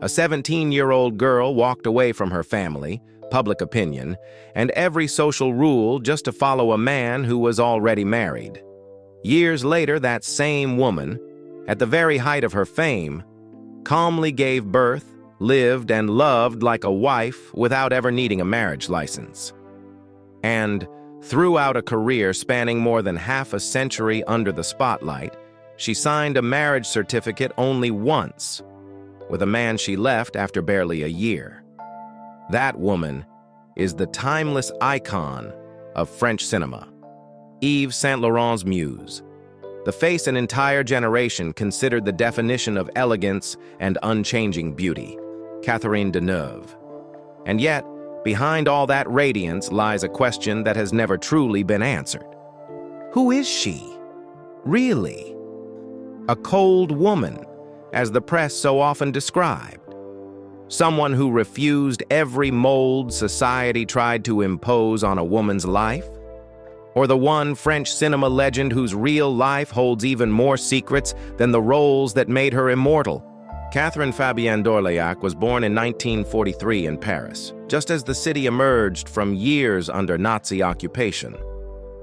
A 17-year-old girl walked away from her family, public opinion, and every social rule just to follow a man who was already married. Years later, that same woman, at the very height of her fame, calmly gave birth, lived, and loved like a wife without ever needing a marriage license. And throughout a career spanning more than half a century under the spotlight, she signed a marriage certificate only once, with a man she left after barely a year. That woman is the timeless icon of French cinema, Yves Saint Laurent's muse, the face an entire generation considered the definition of elegance and unchanging beauty, Catherine Deneuve. And yet, behind all that radiance lies a question that has never truly been answered. Who is she? Really? A cold woman, as the press so often described. Someone who refused every mold society tried to impose on a woman's life? Or the one French cinema legend whose real life holds even more secrets than the roles that made her immortal? Catherine Fabienne d'Orléac was born in 1943 in Paris, just as the city emerged from years under Nazi occupation.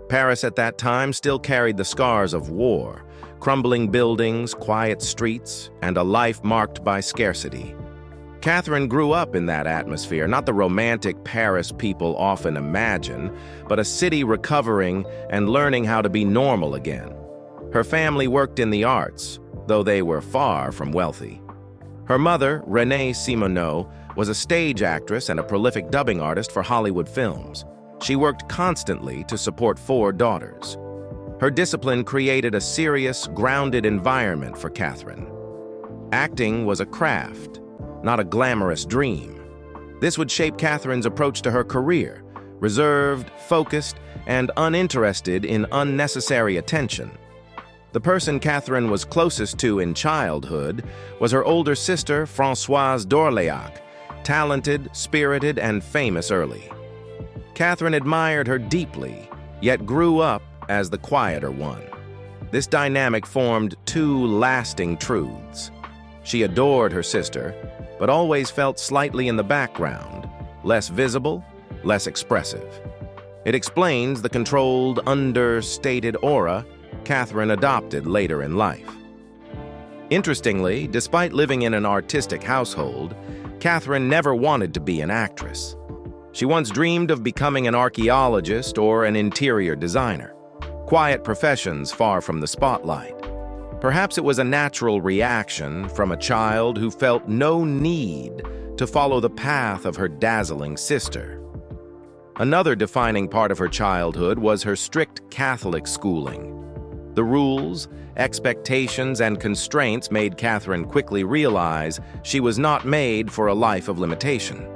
Paris at that time still carried the scars of war, crumbling buildings, quiet streets, and a life marked by scarcity. Catherine grew up in that atmosphere, not the romantic Paris people often imagine, but a city recovering and learning how to be normal again. Her family worked in the arts, though they were far from wealthy. Her mother, Renée Simoneau, was a stage actress and a prolific dubbing artist for Hollywood films. She worked constantly to support 4 daughters. Her discipline created a serious, grounded environment for Catherine. Acting was a craft, not a glamorous dream. This would shape Catherine's approach to her career, reserved, focused, and uninterested in unnecessary attention. The person Catherine was closest to in childhood was her older sister, Françoise d'Orléac, talented, spirited, and famous early. Catherine admired her deeply, yet grew up as the quieter one. This dynamic formed 2 lasting truths. She adored her sister, but always felt slightly in the background, less visible, less expressive. It explains the controlled, understated aura Catherine adopted later in life. Interestingly, despite living in an artistic household, Catherine never wanted to be an actress. She once dreamed of becoming an archaeologist or an interior designer, quiet professions far from the spotlight. Perhaps it was a natural reaction from a child who felt no need to follow the path of her dazzling sister. Another defining part of her childhood was her strict Catholic schooling. The rules, expectations, and constraints made Catherine quickly realize she was not made for a life of limitation.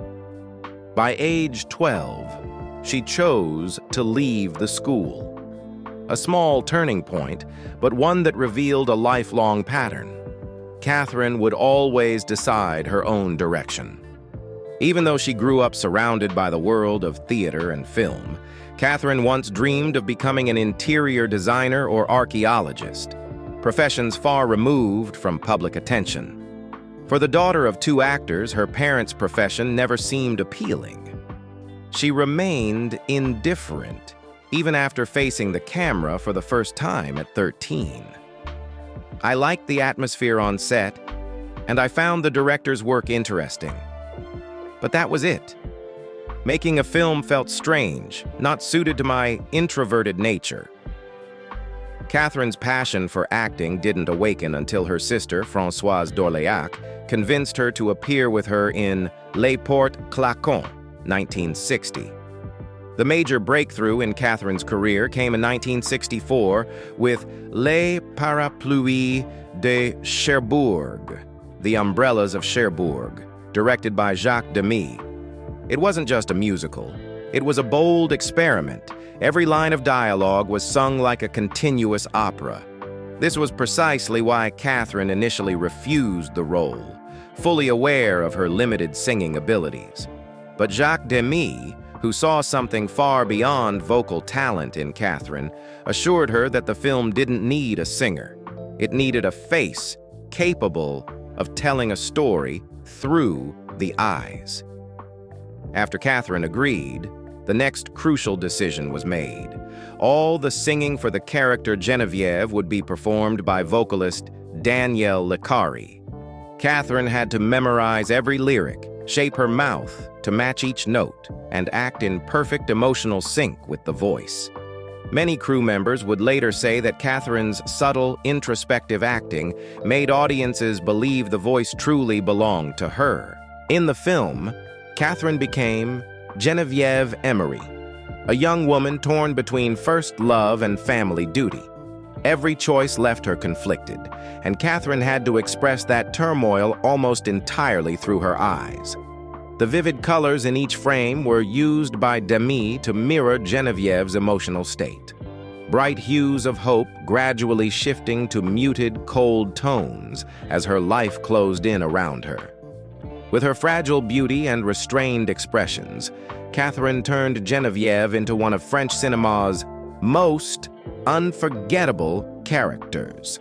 By age 12, she chose to leave the school. A small turning point, but one that revealed a lifelong pattern. Catherine would always decide her own direction. Even though she grew up surrounded by the world of theater and film, Catherine once dreamed of becoming an interior designer or archaeologist, professions far removed from public attention. For the daughter of 2 actors, her parents' profession never seemed appealing. She remained indifferent, even after facing the camera for the first time at 13. I liked the atmosphere on set, and I found the director's work interesting. But that was it. Making a film felt strange, not suited to my introverted nature. Catherine's passion for acting didn't awaken until her sister, Françoise d'Orléac, convinced her to appear with her in Les Portes Claquantes, 1960. The major breakthrough in Catherine's career came in 1964 with Les Parapluies de Cherbourg, The Umbrellas of Cherbourg, directed by Jacques Demy. It wasn't just a musical. It was a bold experiment. Every line of dialogue was sung like a continuous opera. This was precisely why Catherine initially refused the role, fully aware of her limited singing abilities. But Jacques Demy, who saw something far beyond vocal talent in Catherine, assured her that the film didn't need a singer. It needed a face capable of telling a story through the eyes. After Catherine agreed, the next crucial decision was made. All the singing for the character Geneviève would be performed by vocalist Danielle Licari. Catherine had to memorize every lyric, shape her mouth to match each note, and act in perfect emotional sync with the voice. Many crew members would later say that Catherine's subtle, introspective acting made audiences believe the voice truly belonged to her. In the film, Catherine became Geneviève Emery, a young woman torn between first love and family duty. Every choice left her conflicted, and Catherine had to express that turmoil almost entirely through her eyes. The vivid colors in each frame were used by Demy to mirror Geneviève's emotional state. Bright hues of hope gradually shifting to muted, cold tones as her life closed in around her. With her fragile beauty and restrained expressions, Catherine turned Geneviève into one of French cinema's most unforgettable characters.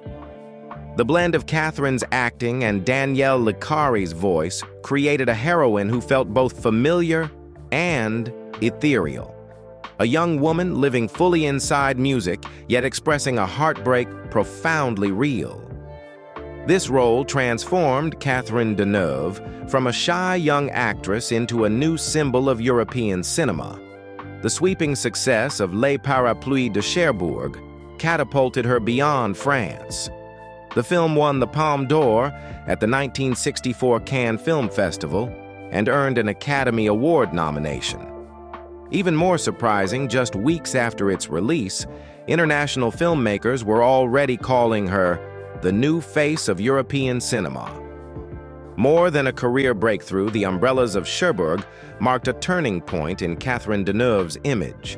The blend of Catherine's acting and Danielle Licari's voice created a heroine who felt both familiar and ethereal. A young woman living fully inside music, yet expressing a heartbreak profoundly real. This role transformed Catherine Deneuve from a shy young actress into a new symbol of European cinema. The sweeping success of Les Parapluies de Cherbourg catapulted her beyond France. The film won the Palme d'Or at the 1964 Cannes Film Festival and earned an Academy Award nomination. Even more surprising, just weeks after its release, international filmmakers were already calling her the new face of European cinema. More than a career breakthrough, The Umbrellas of Cherbourg marked a turning point in Catherine Deneuve's image.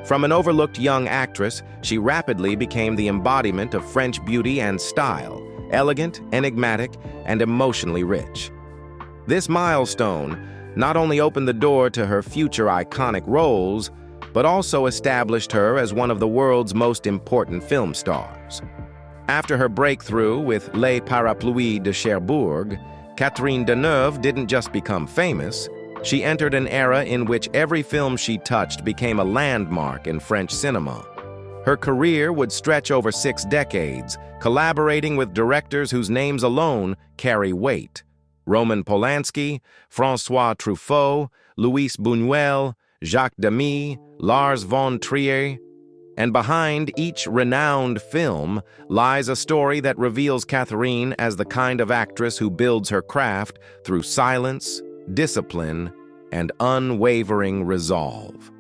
From an overlooked young actress, she rapidly became the embodiment of French beauty and style, elegant, enigmatic, and emotionally rich. This milestone not only opened the door to her future iconic roles, but also established her as one of the world's most important film stars. After her breakthrough with Les Parapluies de Cherbourg, Catherine Deneuve didn't just become famous, she entered an era in which every film she touched became a landmark in French cinema. Her career would stretch over 6 decades, collaborating with directors whose names alone carry weight: Roman Polanski, François Truffaut, Luis Buñuel, Jacques Demy, Lars von Trier. And behind each renowned film lies a story that reveals Catherine as the kind of actress who builds her craft through silence, discipline, and unwavering resolve.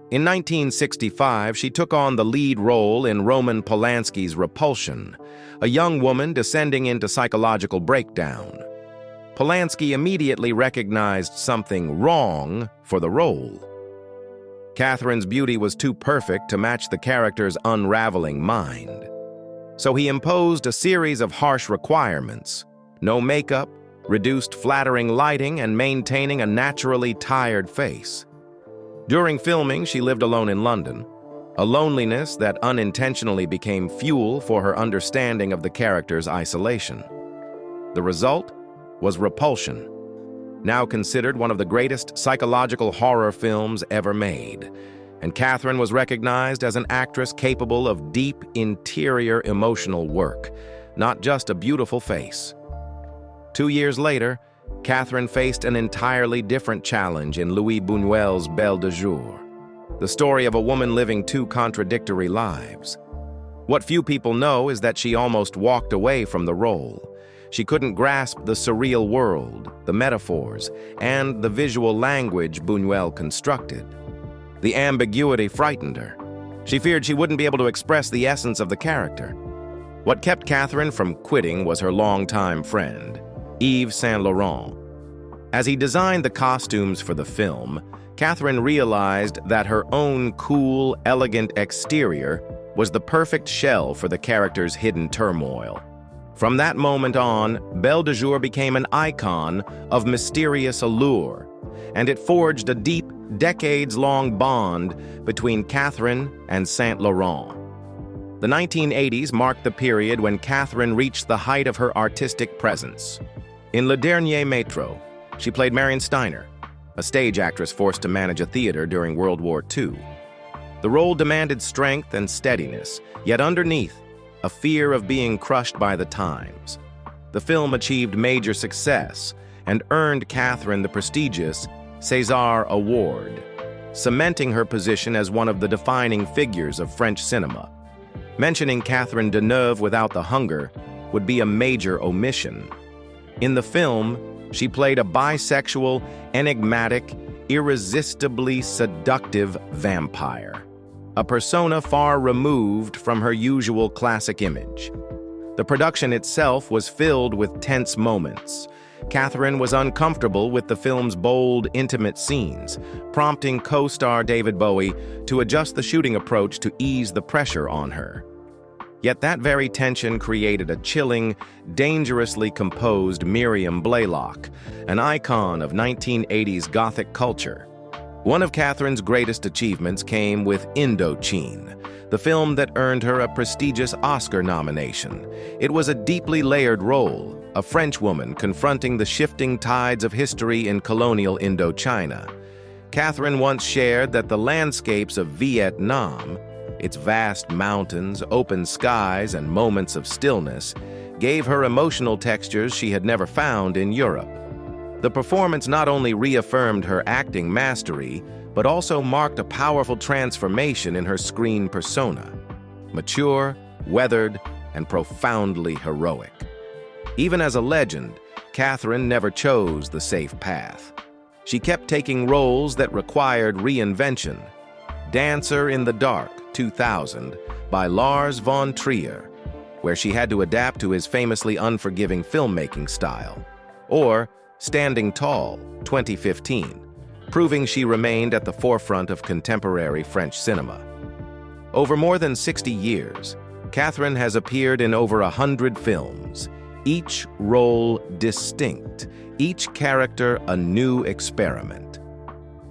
In 1965, she took on the lead role in Roman Polanski's Repulsion, a young woman descending into psychological breakdown. Polanski immediately recognized something wrong for the role. Catherine's beauty was too perfect to match the character's unraveling mind. So he imposed a series of harsh requirements: no makeup, reduced flattering lighting, and maintaining a naturally tired face. During filming, she lived alone in London, a loneliness that unintentionally became fuel for her understanding of the character's isolation. The result was Repulsion, now considered one of the greatest psychological horror films ever made, and Catherine was recognized as an actress capable of deep interior emotional work, not just a beautiful face. 2 years later, Catherine faced an entirely different challenge in Louis Buñuel's Belle de Jour, the story of a woman living 2 contradictory lives. What few people know is that she almost walked away from the role. She couldn't grasp the surreal world, the metaphors, and the visual language Buñuel constructed. The ambiguity frightened her. She feared she wouldn't be able to express the essence of the character. What kept Catherine from quitting was her longtime friend, Yves Saint Laurent. As he designed the costumes for the film, Catherine realized that her own cool, elegant exterior was the perfect shell for the character's hidden turmoil. From that moment on, Belle de Jour became an icon of mysterious allure, and it forged a deep, decades-long bond between Catherine and Saint Laurent. The 1980s marked the period when Catherine reached the height of her artistic presence. In Le Dernier Maître, she played Marion Steiner, a stage actress forced to manage a theater during World War II. The role demanded strength and steadiness, yet underneath, a fear of being crushed by the times. The film achieved major success and earned Catherine the prestigious César Award, cementing her position as one of the defining figures of French cinema. Mentioning Catherine Deneuve without the hunger would be a major omission. In the film, she played a bisexual, enigmatic, irresistibly seductive vampire, a persona far removed from her usual classic image. The production itself was filled with tense moments. Catherine was uncomfortable with the film's bold, intimate scenes, prompting co-star David Bowie to adjust the shooting approach to ease the pressure on her. Yet that very tension created a chilling, dangerously composed Miriam Blaylock, an icon of 1980s Gothic culture. One of Catherine's greatest achievements came with Indochine, the film that earned her a prestigious Oscar nomination. It was a deeply layered role, a French woman confronting the shifting tides of history in colonial Indochina. Catherine once shared that the landscapes of Vietnam, its vast mountains, open skies, and moments of stillness, gave her emotional textures she had never found in Europe. The performance not only reaffirmed her acting mastery, but also marked a powerful transformation in her screen persona. Mature, weathered, and profoundly heroic. Even as a legend, Catherine never chose the safe path. She kept taking roles that required reinvention. Dancer in the Dark, 2000, by Lars von Trier, where she had to adapt to his famously unforgiving filmmaking style. Or Standing Tall, 2015, proving she remained at the forefront of contemporary French cinema. Over more than 60 years, Catherine has appeared in over 100 films, each role distinct, each character a new experiment.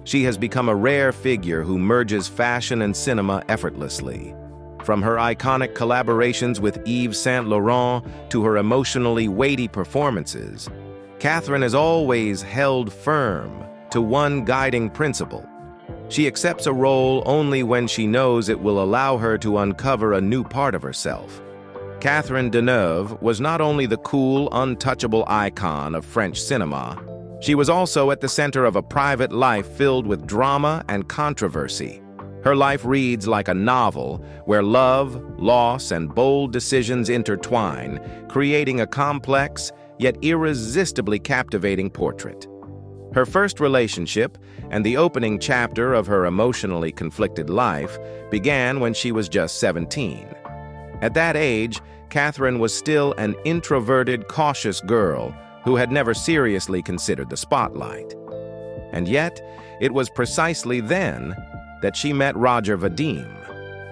She has become a rare figure who merges fashion and cinema effortlessly. From her iconic collaborations with Yves Saint Laurent to her emotionally weighty performances, Catherine has always held firm to one guiding principle. She accepts a role only when she knows it will allow her to uncover a new part of herself. Catherine Deneuve was not only the cool, untouchable icon of French cinema, she was also at the center of a private life filled with drama and controversy. Her life reads like a novel where love, loss, and bold decisions intertwine, creating a complex yet irresistibly captivating portrait. Her first relationship and the opening chapter of her emotionally conflicted life began when she was just 17. At that age, Catherine was still an introverted, cautious girl who had never seriously considered the spotlight. And yet, it was precisely then that she met Roger Vadim,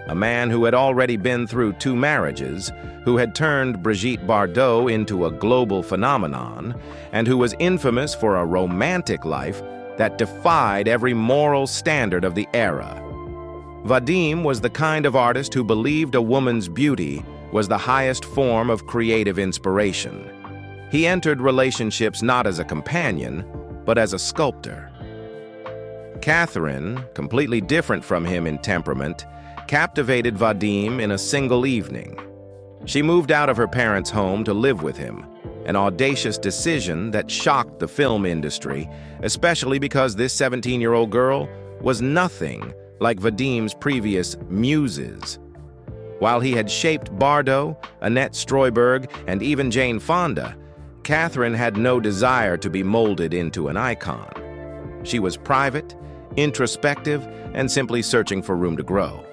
a man who had already been through 2 marriages, who had turned Brigitte Bardot into a global phenomenon, and who was infamous for a romantic life that defied every moral standard of the era. Vadim was the kind of artist who believed a woman's beauty was the highest form of creative inspiration. He entered relationships not as a companion, but as a sculptor. Catherine, completely different from him in temperament, captivated Vadim in a single evening. She moved out of her parents' home to live with him, an audacious decision that shocked the film industry, especially because this 17-year-old girl was nothing like Vadim's previous muses. While he had shaped Bardot, Annette Streuberg, and even Jane Fonda, Catherine had no desire to be molded into an icon. She was private, introspective, and simply searching for room to grow,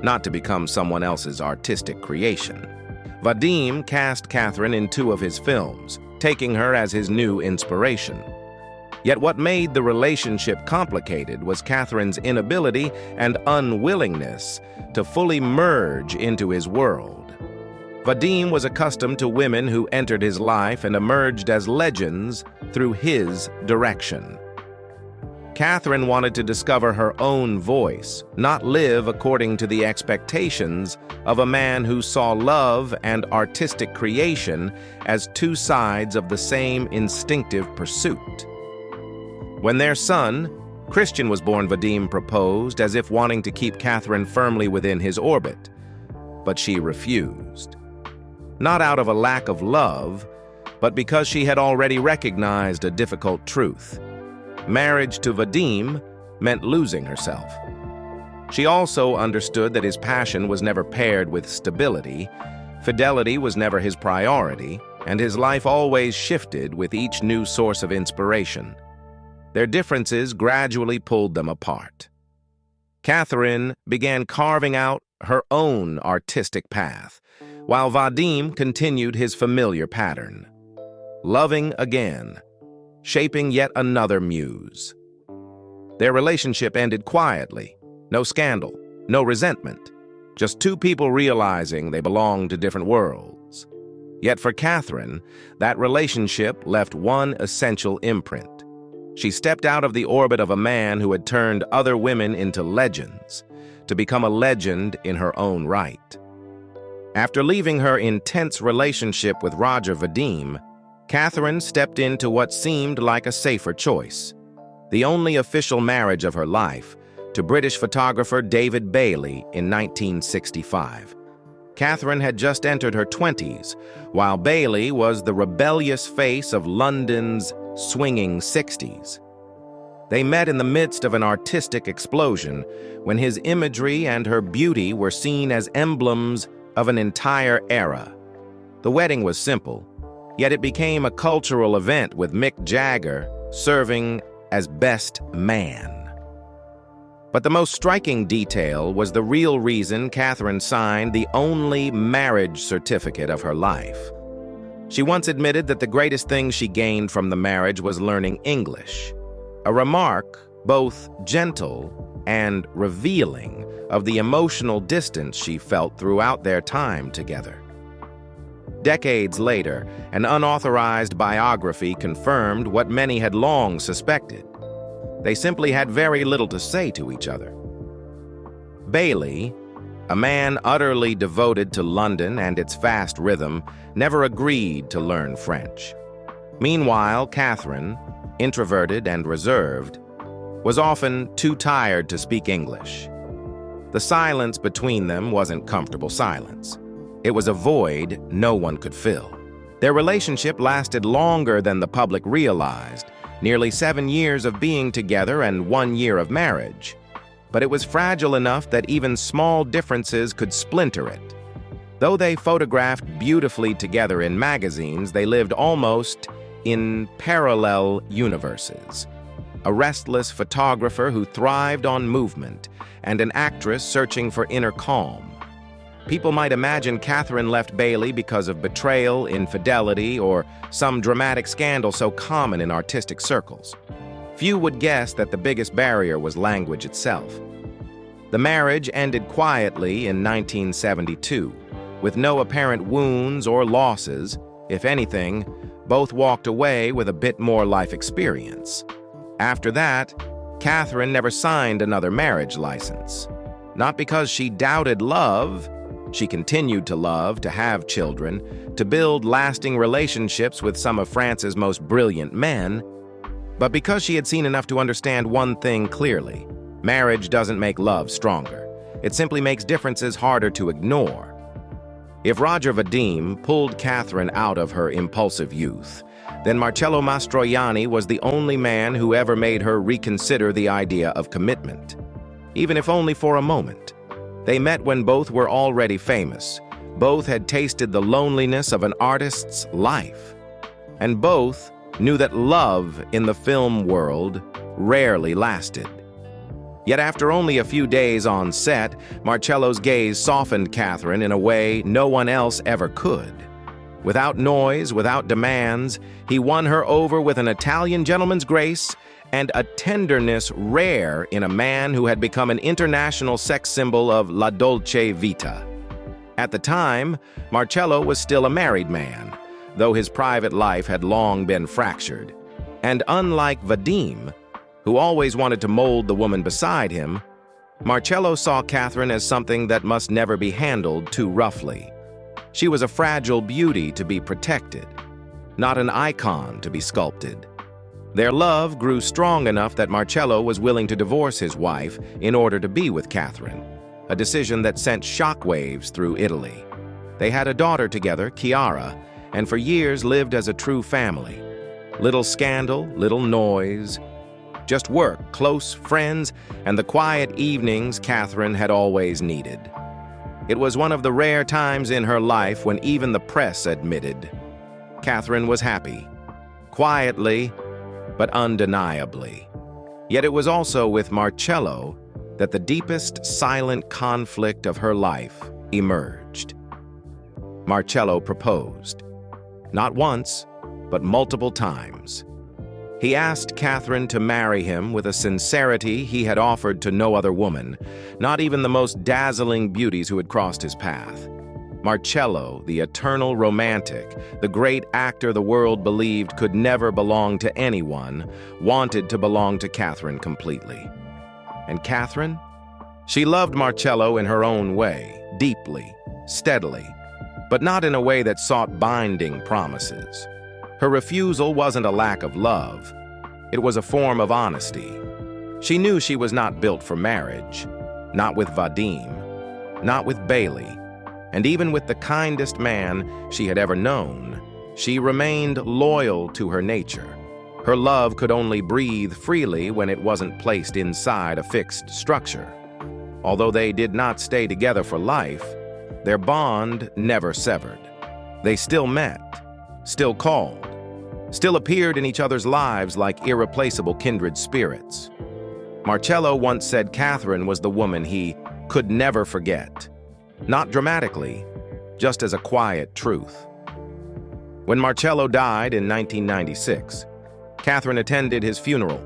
not to become someone else's artistic creation. Vadim cast Catherine in 2 of his films, taking her as his new inspiration. Yet what made the relationship complicated was Catherine's inability and unwillingness to fully merge into his world. Vadim was accustomed to women who entered his life and emerged as legends through his direction. Catherine wanted to discover her own voice, not live according to the expectations of a man who saw love and artistic creation as two sides of the same instinctive pursuit. When their son, Christian, was born, Vadim proposed, as if wanting to keep Catherine firmly within his orbit, but she refused. Not out of a lack of love, but because she had already recognized a difficult truth. Marriage to Vadim meant losing herself. She also understood that his passion was never paired with stability, fidelity was never his priority, and his life always shifted with each new source of inspiration. Their differences gradually pulled them apart. Catherine began carving out her own artistic path, while Vadim continued his familiar pattern. Loving again, shaping yet another muse. Their relationship ended quietly. No scandal, no resentment. Just two people realizing they belonged to different worlds. Yet for Catherine, that relationship left one essential imprint. She stepped out of the orbit of a man who had turned other women into legends, to become a legend in her own right. After leaving her intense relationship with Roger Vadim, Catherine stepped into what seemed like a safer choice. The only official marriage of her life, to British photographer David Bailey in 1965. Catherine had just entered her 20s, while Bailey was the rebellious face of London's swinging 60s. They met in the midst of an artistic explosion when his imagery and her beauty were seen as emblems of an entire era. The wedding was simple, yet it became a cultural event with Mick Jagger serving as best man. But the most striking detail was the real reason Catherine signed the only marriage certificate of her life. She once admitted that the greatest thing she gained from the marriage was learning English, a remark both gentle and revealing of the emotional distance she felt throughout their time together. Decades later, an unauthorized biography confirmed what many had long suspected. They simply had very little to say to each other. Bailey, a man utterly devoted to London and its fast rhythm, never agreed to learn French. Meanwhile, Catherine, introverted and reserved, was often too tired to speak English. The silence between them wasn't comfortable silence. It was a void no one could fill. Their relationship lasted longer than the public realized, nearly 7 years of being together and 1 year of marriage. But it was fragile enough that even small differences could splinter it. Though they photographed beautifully together in magazines, they lived almost in parallel universes. A restless photographer who thrived on movement, and an actress searching for inner calm. People might imagine Catherine left Bailey because of betrayal, infidelity, or some dramatic scandal so common in artistic circles. Few would guess that the biggest barrier was language itself. The marriage ended quietly in 1972, with no apparent wounds or losses. If anything, both walked away with a bit more life experience. After that, Catherine never signed another marriage license. Not because she doubted love. She continued to love, to have children, to build lasting relationships with some of France's most brilliant men, but because she had seen enough to understand one thing clearly: marriage doesn't make love stronger. It simply makes differences harder to ignore. If Roger Vadim pulled Catherine out of her impulsive youth, then Marcello Mastroianni was the only man who ever made her reconsider the idea of commitment, even if only for a moment. They met when both were already famous. Both had tasted the loneliness of an artist's life. And both knew that love in the film world rarely lasted. Yet after only a few days on set, Marcello's gaze softened Catherine in a way no one else ever could. Without noise, without demands, he won her over with an Italian gentleman's grace and a tenderness rare in a man who had become an international sex symbol of la dolce vita. At the time, Marcello was still a married man, though his private life had long been fractured. And unlike Vadim, who always wanted to mold the woman beside him, Marcello saw Catherine as something that must never be handled too roughly. She was a fragile beauty to be protected, not an icon to be sculpted. Their love grew strong enough that Marcello was willing to divorce his wife in order to be with Catherine, a decision that sent shockwaves through Italy. They had a daughter together, Chiara, and for years lived as a true family. Little scandal, little noise, just work, close friends, and the quiet evenings Catherine had always needed. It was one of the rare times in her life when even the press admitted Catherine was happy, quietly, but undeniably. Yet it was also with Marcello that the deepest silent conflict of her life emerged. Marcello proposed, not once, but multiple times. He asked Catherine to marry him with a sincerity he had offered to no other woman, not even the most dazzling beauties who had crossed his path. Marcello, the eternal romantic, the great actor the world believed could never belong to anyone, wanted to belong to Catherine completely. And Catherine? She loved Marcello in her own way, deeply, steadily, but not in a way that sought binding promises. Her refusal wasn't a lack of love. It was a form of honesty. She knew she was not built for marriage, not with Vadim, not with Bailey, and even with the kindest man she had ever known, she remained loyal to her nature. Her love could only breathe freely when it wasn't placed inside a fixed structure. Although they did not stay together for life, their bond never severed. They still met, still called, still appeared in each other's lives like irreplaceable kindred spirits. Marcello once said Catherine was the woman he could never forget. Not dramatically, just as a quiet truth. When Marcello died in 1996, Catherine attended his funeral,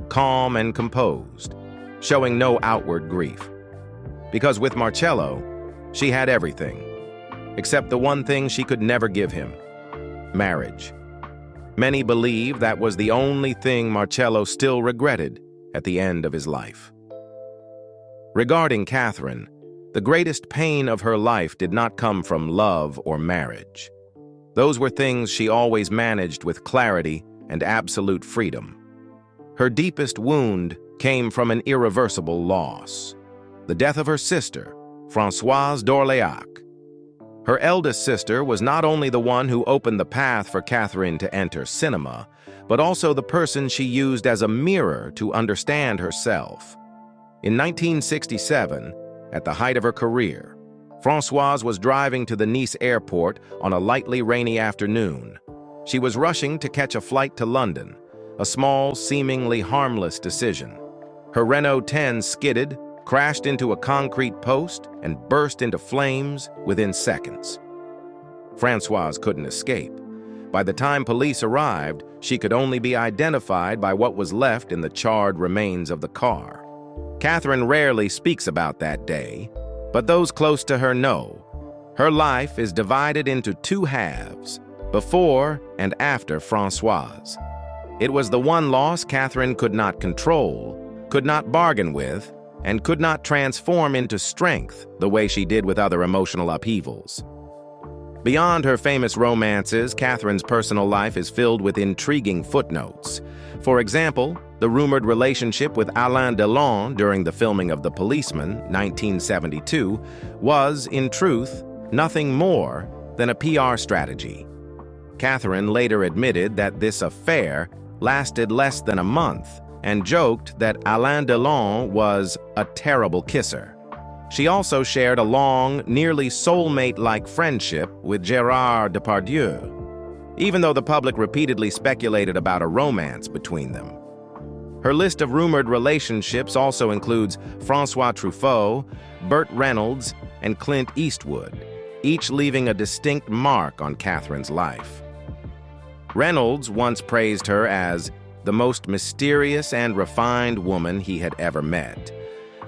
calm and composed, showing no outward grief. Because with Marcello, she had everything, except the one thing she could never give him: marriage. Many believe that was the only thing Marcello still regretted at the end of his life. Regarding Catherine, the greatest pain of her life did not come from love or marriage. Those were things she always managed with clarity and absolute freedom. Her deepest wound came from an irreversible loss: the death of her sister, Françoise d'Orléac. Her eldest sister was not only the one who opened the path for Catherine to enter cinema, but also the person she used as a mirror to understand herself. In 1967, at the height of her career, Françoise was driving to the Nice airport on a lightly rainy afternoon. She was rushing to catch a flight to London, a small, seemingly harmless decision. Her Renault 10 skidded, crashed into a concrete post, and burst into flames within seconds. Françoise couldn't escape. By the time police arrived, she could only be identified by what was left in the charred remains of the car. Catherine rarely speaks about that day, but those close to her know. Her life is divided into two halves, before and after Françoise. It was the one loss Catherine could not control, could not bargain with, and could not transform into strength the way she did with other emotional upheavals. Beyond her famous romances, Catherine's personal life is filled with intriguing footnotes. For example, the rumored relationship with Alain Delon during the filming of The Policeman, 1972, was, in truth, nothing more than a PR strategy. Catherine later admitted that this affair lasted less than a month and joked that Alain Delon was a terrible kisser. She also shared a long, nearly soulmate-like friendship with Gérard Depardieu, even though the public repeatedly speculated about a romance between them. Her list of rumored relationships also includes François Truffaut, Burt Reynolds, and Clint Eastwood, each leaving a distinct mark on Catherine's life. Reynolds once praised her as the most mysterious and refined woman he had ever met,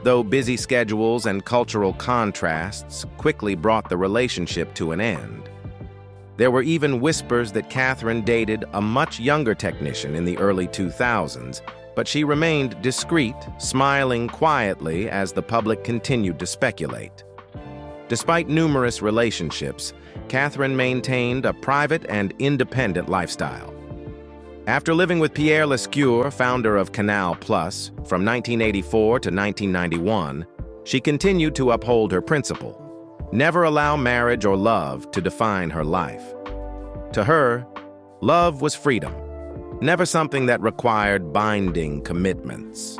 though busy schedules and cultural contrasts quickly brought the relationship to an end. There were even whispers that Catherine dated a much younger technician in the early 2000s, but she remained discreet, smiling quietly as the public continued to speculate. Despite numerous relationships, Catherine maintained a private and independent lifestyle. After living with Pierre Lescure, founder of Canal Plus, from 1984 to 1991, she continued to uphold her principle: never allow marriage or love to define her life. To her, love was freedom, never something that required binding commitments.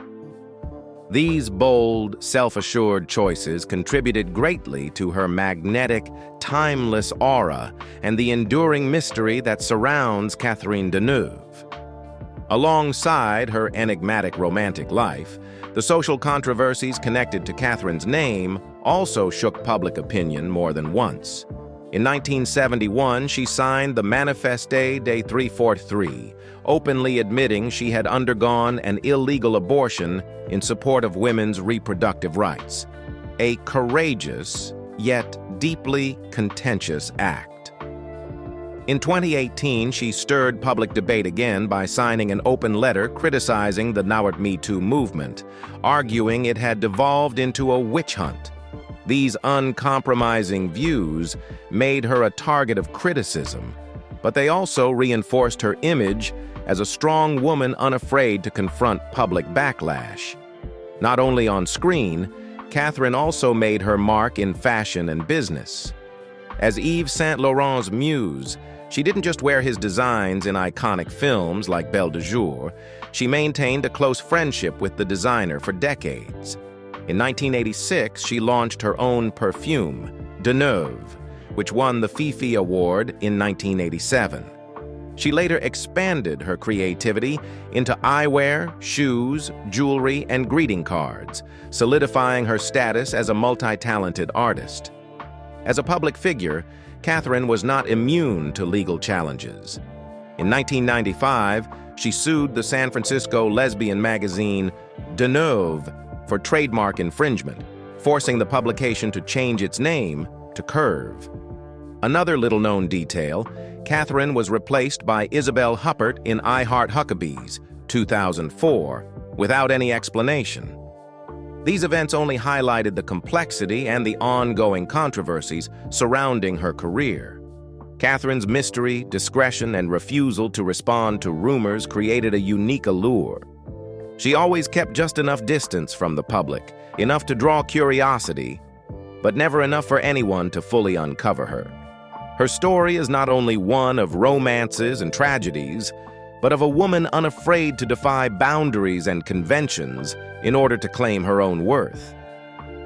These bold, self-assured choices contributed greatly to her magnetic, timeless aura and the enduring mystery that surrounds Catherine Deneuve. Alongside her enigmatic romantic life, the social controversies connected to Catherine's name also shook public opinion more than once. In 1971, she signed the Manifeste des 343, openly admitting she had undergone an illegal abortion in support of women's reproductive rights. A courageous, yet deeply contentious act. In 2018, she stirred public debate again by signing an open letter criticizing the Now Me Too movement, arguing it had devolved into a witch hunt. These uncompromising views made her a target of criticism, but they also reinforced her image as a strong woman unafraid to confront public backlash. Not only on screen, Catherine also made her mark in fashion and business. As Yves Saint Laurent's muse, she didn't just wear his designs in iconic films like Belle de Jour, she maintained a close friendship with the designer for decades. In 1986, she launched her own perfume, Deneuve, which won the Fifi Award in 1987. She later expanded her creativity into eyewear, shoes, jewelry, and greeting cards, solidifying her status as a multi-talented artist. As a public figure, Catherine was not immune to legal challenges. In 1995, she sued the San Francisco lesbian magazine Deneuve for trademark infringement, forcing the publication to change its name to Curve. Another little-known detail, Catherine was replaced by Isabel Huppert in I Heart Huckabees, 2004, without any explanation. These events only highlighted the complexity and the ongoing controversies surrounding her career. Catherine's mystery, discretion, and refusal to respond to rumors created a unique allure. She always kept just enough distance from the public, enough to draw curiosity, but never enough for anyone to fully uncover her. Her story is not only one of romances and tragedies, but of a woman unafraid to defy boundaries and conventions in order to claim her own worth.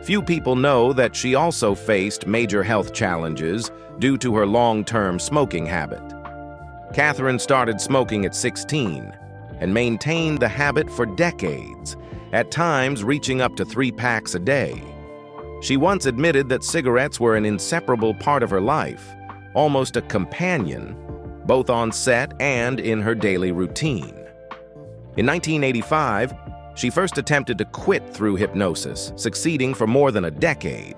Few people know that she also faced major health challenges due to her long-term smoking habit. Catherine started smoking at 16 and maintained the habit for decades, at times reaching up to 3 packs a day. She once admitted that cigarettes were an inseparable part of her life, almost a companion, both on set and in her daily routine. In 1985, she first attempted to quit through hypnosis, succeeding for more than a decade.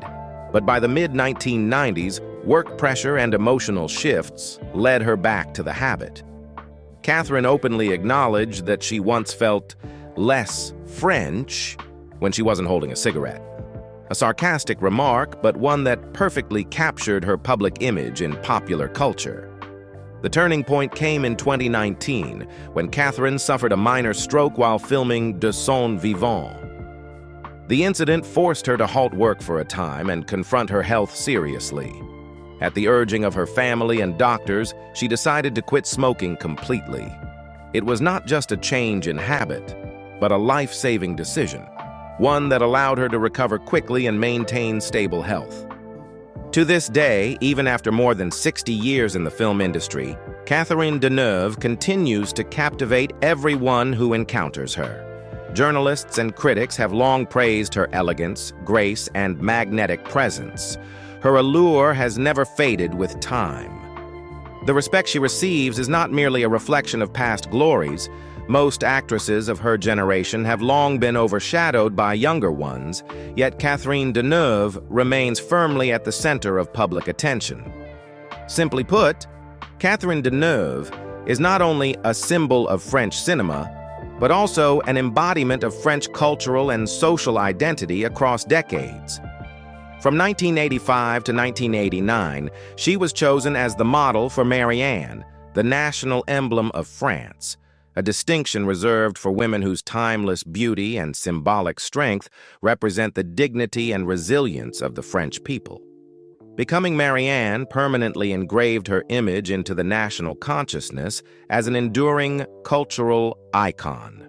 But by the mid-1990s, work pressure and emotional shifts led her back to the habit. Catherine openly acknowledged that she once felt less French when she wasn't holding a cigarette. A sarcastic remark, but one that perfectly captured her public image in popular culture. The turning point came in 2019, when Catherine suffered a minor stroke while filming De Son Vivant. The incident forced her to halt work for a time and confront her health seriously. At the urging of her family and doctors, she decided to quit smoking completely. It was not just a change in habit, but a life-saving decision, one that allowed her to recover quickly and maintain stable health. To this day, even after more than 60 years in the film industry, Catherine Deneuve continues to captivate everyone who encounters her. Journalists and critics have long praised her elegance, grace, and magnetic presence. Her allure has never faded with time. The respect she receives is not merely a reflection of past glories. Most actresses of her generation have long been overshadowed by younger ones, yet Catherine Deneuve remains firmly at the center of public attention. Simply put, Catherine Deneuve is not only a symbol of French cinema, but also an embodiment of French cultural and social identity across decades. From 1985 to 1989, she was chosen as the model for Marianne, the national emblem of France, a distinction reserved for women whose timeless beauty and symbolic strength represent the dignity and resilience of the French people. Becoming Marianne permanently engraved her image into the national consciousness as an enduring cultural icon.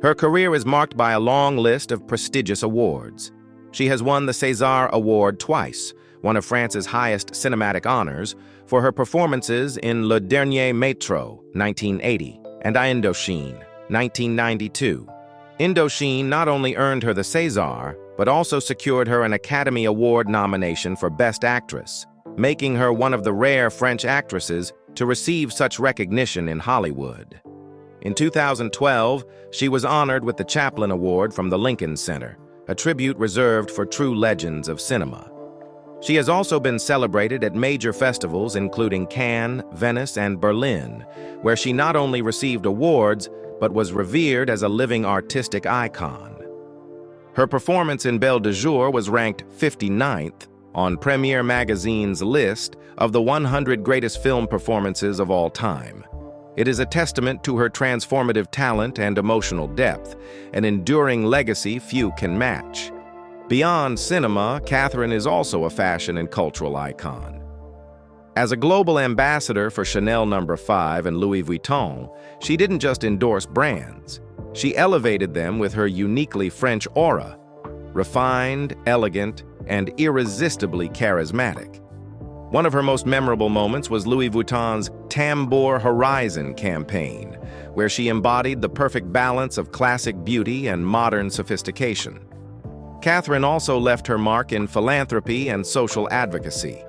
Her career is marked by a long list of prestigious awards. She has won the César Award twice, one of France's highest cinematic honors, for her performances in Le Dernier Métro, 1980, and Indochine, 1992. Indochine not only earned her the César, but also secured her an Academy Award nomination for Best Actress, making her one of the rare French actresses to receive such recognition in Hollywood. In 2012, she was honored with the Chaplin Award from the Lincoln Center, a tribute reserved for true legends of cinema. She has also been celebrated at major festivals including Cannes, Venice, and Berlin, where she not only received awards, but was revered as a living artistic icon. Her performance in Belle de Jour was ranked 59th on Premiere Magazine's list of the 100 greatest film performances of all time. It is a testament to her transformative talent and emotional depth, an enduring legacy few can match. Beyond cinema, Catherine is also a fashion and cultural icon. As a global ambassador for Chanel No. 5 and Louis Vuitton, she didn't just endorse brands. She elevated them with her uniquely French aura, refined, elegant, and irresistibly charismatic. One of her most memorable moments was Louis Vuitton's Tambour Horizon campaign, where she embodied the perfect balance of classic beauty and modern sophistication. Catherine also left her mark in philanthropy and social advocacy.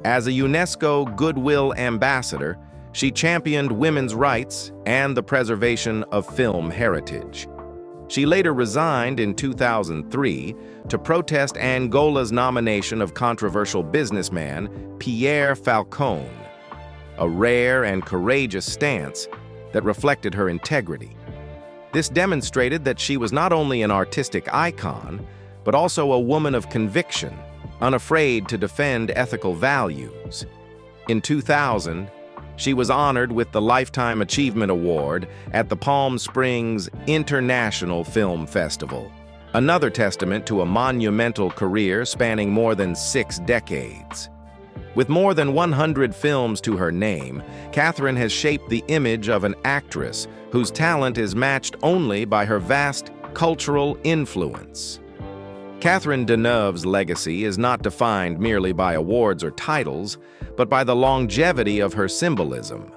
As a UNESCO Goodwill Ambassador, she championed women's rights and the preservation of film heritage. She later resigned in 2003 to protest Angola's nomination of controversial businessman Pierre Falcone, a rare and courageous stance that reflected her integrity. This demonstrated that she was not only an artistic icon, but also a woman of conviction, unafraid to defend ethical values. In 2000, she was honored with the Lifetime Achievement Award at the Palm Springs International Film Festival, another testament to a monumental career spanning more than 6 decades. With more than 100 films to her name, Catherine has shaped the image of an actress whose talent is matched only by her vast cultural influence. Catherine Deneuve's legacy is not defined merely by awards or titles, but by the longevity of her symbolism.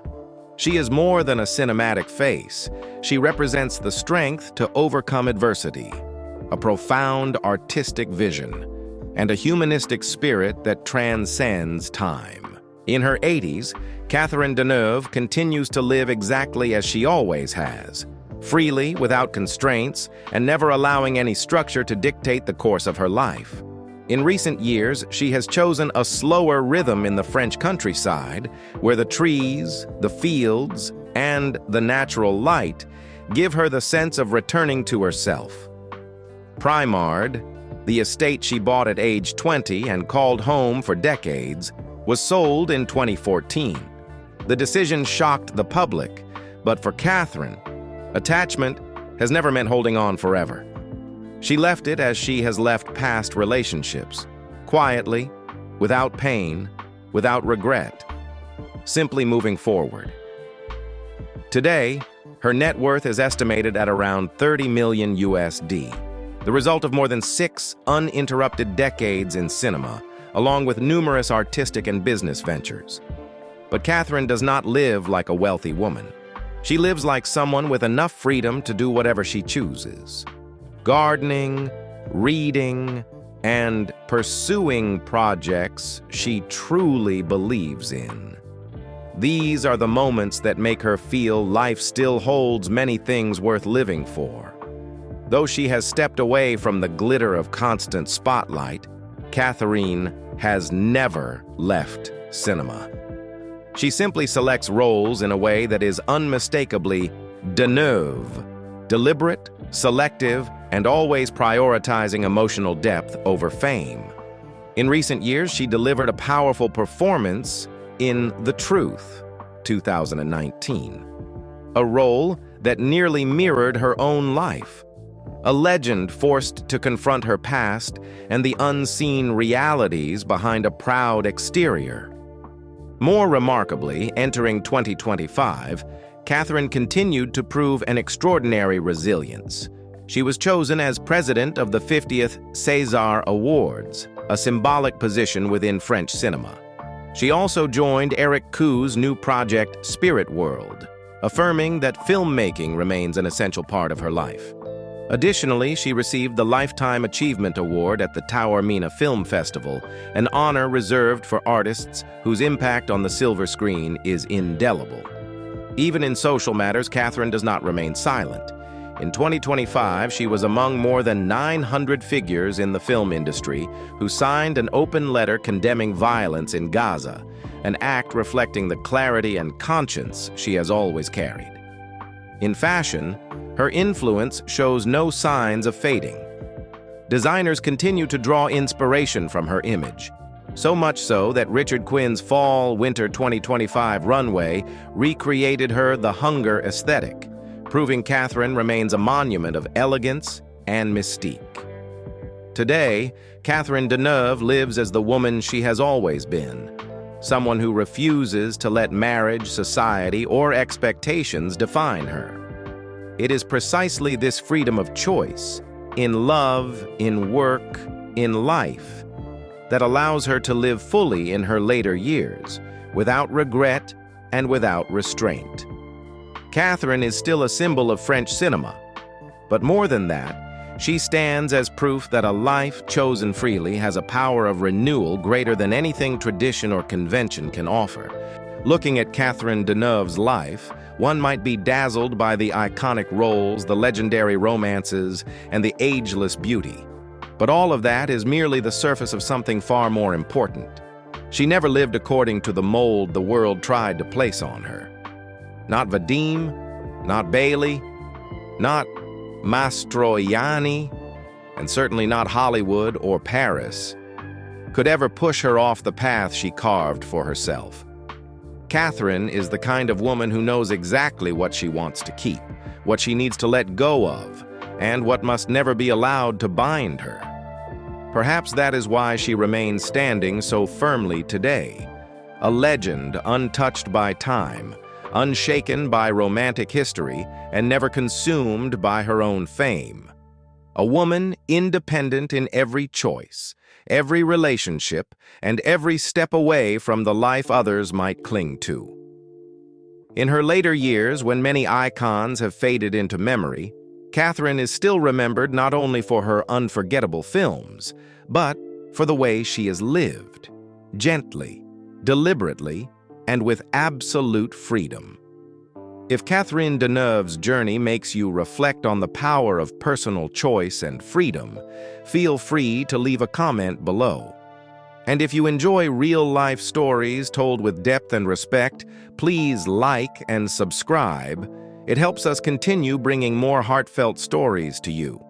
She is more than a cinematic face. She represents the strength to overcome adversity, a profound artistic vision, and a humanistic spirit that transcends time. In her 80s, Catherine Deneuve continues to live exactly as she always has, freely, without constraints, and never allowing any structure to dictate the course of her life. In recent years, she has chosen a slower rhythm in the French countryside, where the trees, the fields, and the natural light give her the sense of returning to herself. Primard, the estate she bought at age 20 and called home for decades, was sold in 2014. The decision shocked the public, but for Catherine, attachment has never meant holding on forever. She left it as she has left past relationships, quietly, without pain, without regret, simply moving forward. Today, her net worth is estimated at around $30 million USD, the result of more than 6 uninterrupted decades in cinema, along with numerous artistic and business ventures. But Catherine does not live like a wealthy woman. She lives like someone with enough freedom to do whatever she chooses. Gardening, reading, and pursuing projects she truly believes in. These are the moments that make her feel life still holds many things worth living for. Though she has stepped away from the glitter of constant spotlight, Catherine has never left cinema. She simply selects roles in a way that is unmistakably Deneuve, deliberate, selective, and always prioritizing emotional depth over fame. In recent years, she delivered a powerful performance in The Truth, 2019, a role that nearly mirrored her own life, a legend forced to confront her past and the unseen realities behind a proud exterior. More remarkably, entering 2025, Catherine continued to prove an extraordinary resilience. She was chosen as president of the 50th César Awards, a symbolic position within French cinema. She also joined Eric Koo's new project, Spirit World, affirming that filmmaking remains an essential part of her life. Additionally, she received the Lifetime Achievement Award at the Taormina Film Festival, an honor reserved for artists whose impact on the silver screen is indelible. Even in social matters, Catherine does not remain silent. In 2025, she was among more than 900 figures in the film industry who signed an open letter condemning violence in Gaza, an act reflecting the clarity and conscience she has always carried. In fashion, her influence shows no signs of fading. Designers continue to draw inspiration from her image, so much so that Richard Quinn's Fall/Winter 2025 runway recreated her The Hunger aesthetic, proving Catherine remains a monument of elegance and mystique. Today, Catherine Deneuve lives as the woman she has always been, someone who refuses to let marriage, society, or expectations define her. It is precisely this freedom of choice, in love, in work, in life, that allows her to live fully in her later years, without regret and without restraint. Catherine is still a symbol of French cinema, but more than that, she stands as proof that a life chosen freely has a power of renewal greater than anything tradition or convention can offer. Looking at Catherine Deneuve's life, one might be dazzled by the iconic roles, the legendary romances, and the ageless beauty. But all of that is merely the surface of something far more important. She never lived according to the mold the world tried to place on her. Not Vadim, not Bailey, not Mastroianni, and certainly not Hollywood or Paris, could ever push her off the path she carved for herself. Catherine is the kind of woman who knows exactly what she wants to keep, what she needs to let go of, and what must never be allowed to bind her. Perhaps that is why she remains standing so firmly today, a legend untouched by time, unshaken by romantic history, and never consumed by her own fame. A woman independent in every choice, every relationship, and every step away from the life others might cling to. In her later years, when many icons have faded into memory, Catherine is still remembered not only for her unforgettable films, but for the way she has lived, gently, deliberately, and with absolute freedom. If Catherine Deneuve's journey makes you reflect on the power of personal choice and freedom, feel free to leave a comment below. And if you enjoy real-life stories told with depth and respect, please like and subscribe. It helps us continue bringing more heartfelt stories to you.